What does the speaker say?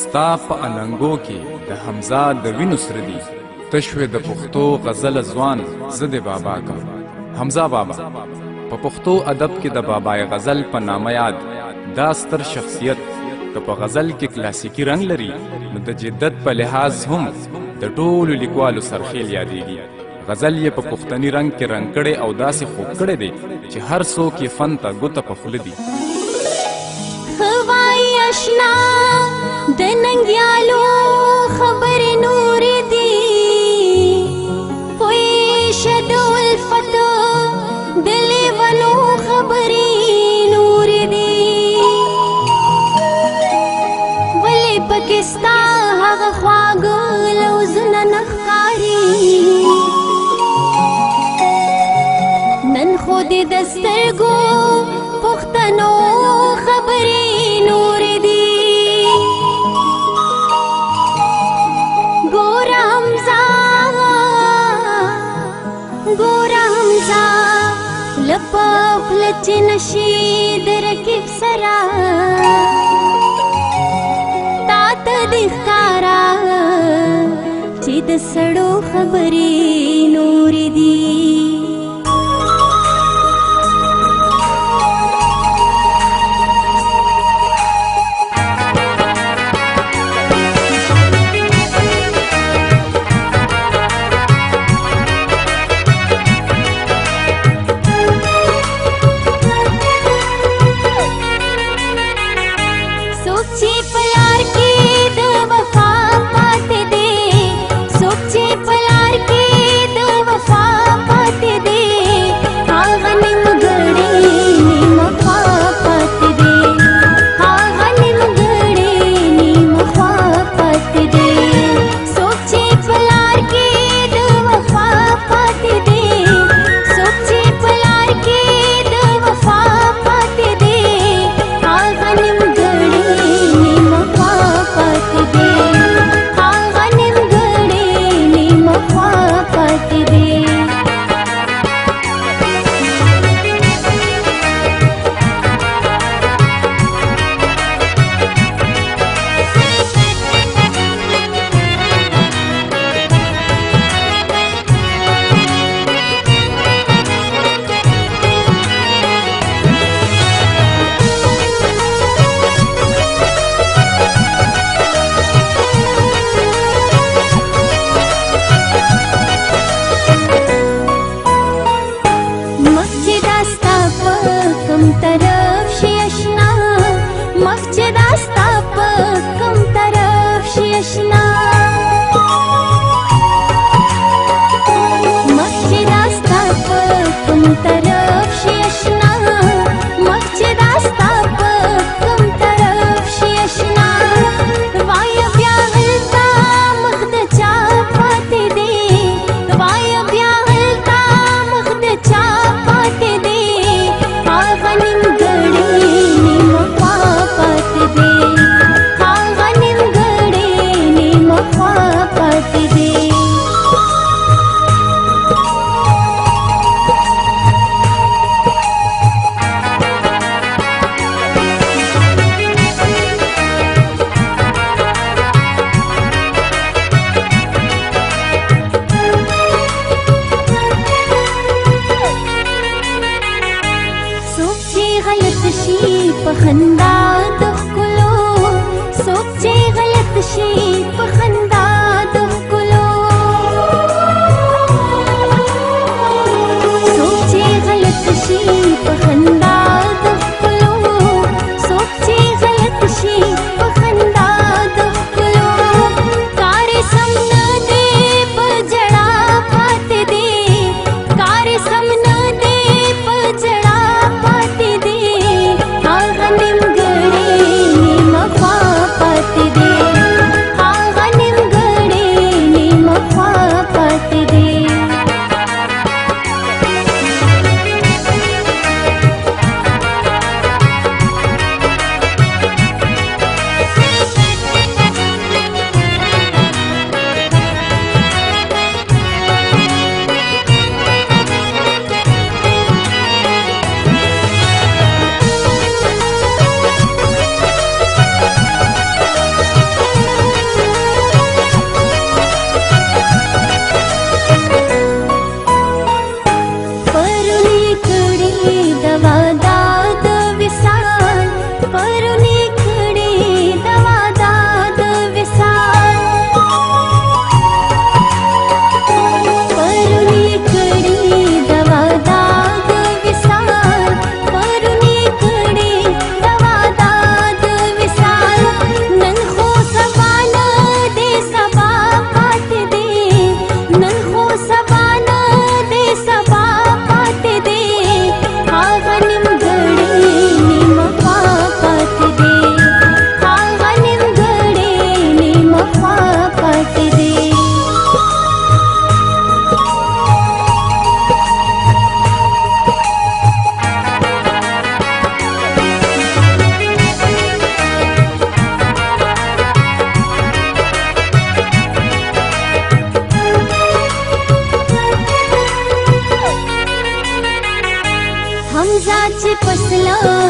ستا په اننګو کې د حمزه د وینو سره دي تشوې د پښتو غزل ځوان زه د بابا کا حمزه بابا په پښتو ادب کې د بابای غزل په نامه یاد دا ستر شخصیت که په غزل کې کلاسیکي رنګ لري نو د جدت په لحاظ هم د ټولو لیکوالو سرخیل یادېږي. غزل یې په پښتني رنګ کې رنګ کړی او داسې خوږ کړی دی چې هر څوک یې فن ته ګوته په خوله دي. هوای اشنا د ننګیالو خبرې نورې دي پویشه د الفت د لیونو خبرې نورې دي ولې پکې ستا هغه خواږه لوظونه نه ښکاري نن خو دې د سترګو پښتنو خبرې نورې دي ګوره حمزه لپه خوله چې نشي د رقیب سره تا ته دې ښکاره چې د سړو خبرې نورې دي. چې پسلو